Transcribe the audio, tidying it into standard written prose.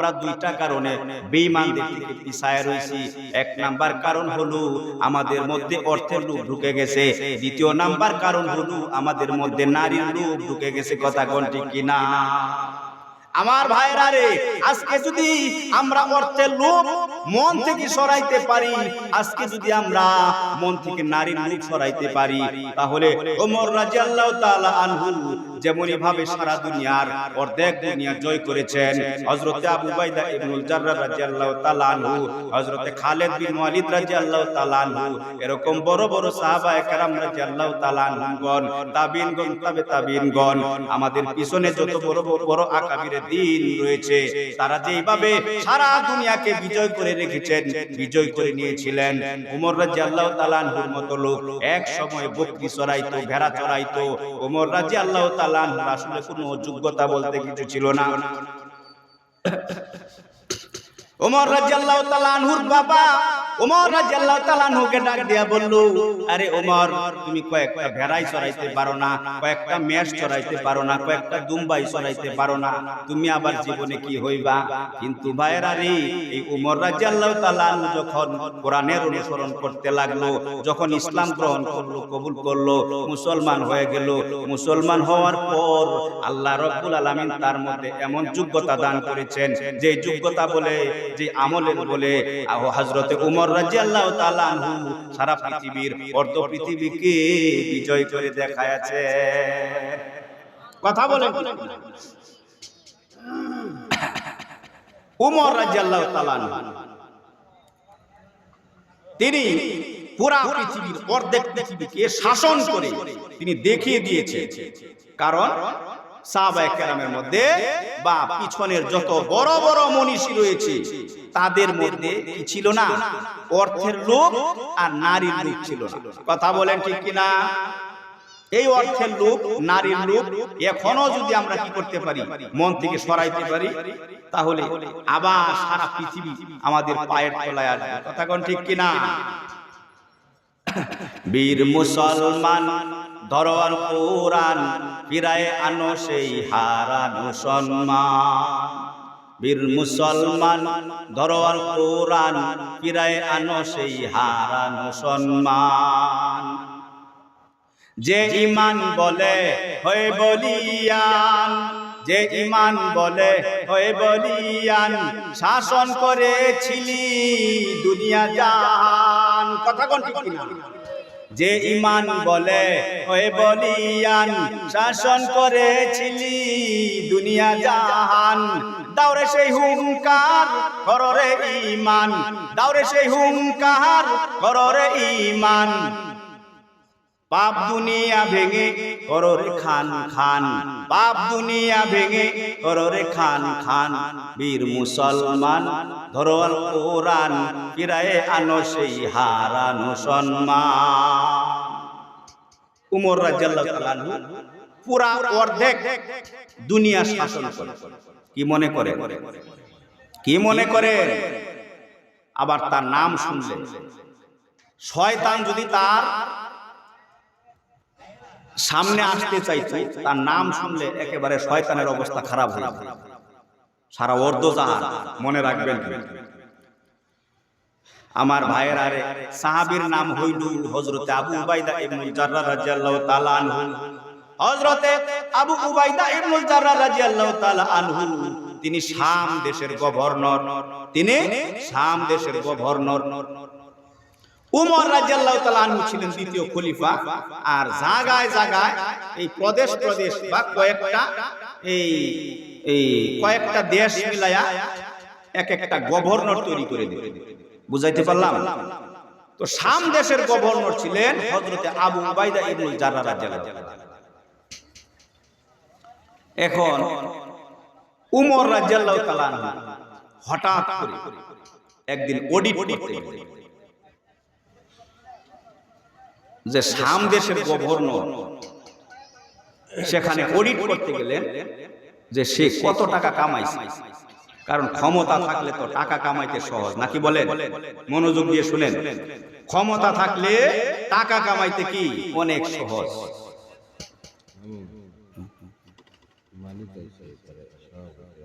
আমরা দুইটা কারণে বেঈমানদের থেকে পিছায় রয়েছি। এক নাম্বার কারণ হলো আমাদের মধ্যে অর্থের লোভ ঢুকে গেছে। দ্বিতীয় নাম্বার কারণ হলো আমাদের মধ্যে নারীর লোভ ঢুকে গেছে। কথা কোন ঠিক কিনা? আমার ভাইরা রে, আজকে যদি আমরা অর্থের লোভ মন থেকে সরাইতে পারি, আজকে যদি আমরা মন থেকে নারীর লোভ সরাইতে পারি, তাহলে ওমর রাদিয়াল্লাহু তাআলা আনহু যেমনি ভাবে সারা দুনিয়ার অর্ধেক দুনিয়া জয় করেছেন, হযরতে আবু উবাইদা ইবনুল জাররাহ রাদিয়াল্লাহু তাআলা আনহু, হযরতে খালিদ বিন ওয়ালিদ রাদিয়াল্লাহু তাআলা আনহু, এরকম বড় বড় সাহাবায়ে কেরাম রাদিয়াল্লাহু তাআলা আনহুগণ, তাবিঈনগণ, তাবিঈনগণ, আমাদের পিছনে যত বড় বড় আকাবিরে দিন রয়েছে, তারা যেভাবে সারা দুনিয়াকে বিজয় করে রেখেছেন, বিজয় করে নিয়েছিলেন, ওমর রাদিয়াল্লাহু তাআলা আনহুর মতো লোক এক সময় বকরি চড়াইতো, ভেড়া চড়াইতো। ওমর রাদিয়াল্লাহু তাআলা আনহুর আসলে কোনো যোগ্যতা বলতে কিছু ছিল না। ওমর রাদিয়াল্লাহু তাআলা আনহুর বাবা ওমর রাদিয়াল্লাহু তাআলা আনহুকে ডাক দিয়া বলল, আরে ওমর, তুমি কয়েকটা ভেড়াই চড়াইতে পারো না, কয়েকটা মেষ চড়াইতে পারো না, কয়েকটা দুম্বাই চড়াইতে পারো না, তুমি আবার জীবনে কি হইবা? কিন্তু ভাইরা রে, এই ওমর রাদিয়াল্লাহু তাআলা আনহু যখন কোরআনের অনুসরণ করতে লাগলো, যখন ইসলাম গ্রহণ করলো, কবুল করলো, মুসলমান হয়ে গেল, মুসলমান হওয়ার পর আল্লাহ রাব্বুল আলামিন তার মধ্যে এমন যোগ্যতা দান করেছেন, যে যোগ্যতা বলে, যে আমলের বলে হযরতে ওমর রাদিয়াল্লাহু তাআলা আনহু সারা পৃথিবীর অর্ধ পৃথিবীকে বিজয় করে দেখায়াছে। কথা বলেন, ওমর রাদিয়াল্লাহু তাআলা আনহু তিনি পুরা পৃথিবীর অর্ধেক পৃথিবীকে শাসন করে তিনি দেখিয়ে দিয়েছে। কারণ সাহাবায়ে কেরামের মধ্যে বা পিছনের যত বড় বড় মনীষী রয়েছে, তাদের মধ্যে কি ছিল না? অর্থের লোভ আর নারীর লোভ ছিল না। কথা বলেন ঠিক কিনা? এই অর্থের লোভ, নারীর লোভ এখনো যদি আমরা কি করতে পারি, মন থেকে সরাইতে পারি, তাহলে আবার সারা পৃথিবী আমাদের পায়ের তলায় আসবে। কথা কোন ঠিক কিনা? বীর মুসলমান ধরোয়ার কোরআন, ফিরায় আনো সেই হারানো সম্মান। বীর মুসলমান ধরোয়ার কোরআন, ফিরায় আনো সেই হারানো সম্মান। যে ঈমান বলে হয়ে বলিয়ান, যে ঈমান বলে হয়ে বলিয়ান, শাসন করেছিলি দুনিয়া জাহান। কথা কোন ঠিক কিনা? যে ঈমান বলে হয়ে বলিয়ান, শাসন করেছিলি দুনিয়া জাহান। দাওরে সেই হুঙ্কার কররে ঈমান, দাওরে সেই হুঙ্কার কররে ঈমান। পাপ দুনিয়া ভেঙে কররে খান খান, পাপ দুনিয়া ভেঙে কররে খান খান। বীর মুসলমান ধরো আল কোরআন, ফিরায়ে আনো সেই হারানো সম্মান। উমর রাদিয়াল্লাহু তাআলা আনহু পুরা অর্ধেক দুনিয়া শাসন করে। কি মনে করে? কি মনে করে? আবার তার নাম শুনলে শয়তান যদি তার সামনে আসতে চাইছে, তার নাম শুনলে একেবারে শয়তানের অবস্থা খারাপ হয়ে যাবে। সারা অর্ধজাহান মনে রাখবেন। আমার ভাইয়েরা রে, সাহাবীর নাম হইল হযরতে আবু উবাইদা ইবনুল জাররাহ রাদিয়াল্লাহু তাআলা আনহু। হযরতে আবু উবাইদা ইবনুল জাররাহ রাদিয়াল্লাহু তাআলা আনহু তিনি শাম দেশের গভর্নর। তিনি শাম দেশের গভর্নর। উমর রাদিয়াল্লাহু তাআলা আনহু ছিলেন দ্বিতীয় খলিফা। আর জায়গায় জায়গায় এই প্রদেশ প্রদেশ বা কয়েকটা দেশ মিলায়া এক একটা গভর্নর তৈরি করে দিলেন। বুঝাইতে পারলাম? তো শাম দেশের গভর্নর ছিলেন হযরতে আবু উবাইদা ইবনুল জাররাহ রাদিয়াল্লাহু তাআলা। এখন উমর রাদিয়াল্লাহু তাআলা আনহু হঠাৎ করে একদিন অডিট করতে গেলেন যে শাম দেশের গভর্নর, সেখানে অডিট করতে গেলেন যে সে কত টাকা কামাইছে। কারণ ক্ষমতা থাকলে তো টাকা কামাইতে সহজ, নাকি বলেন? মনোযোগ দিয়ে শুনেন। ক্ষমতা থাকলে টাকা কামাইতে কি অনেক সহজ।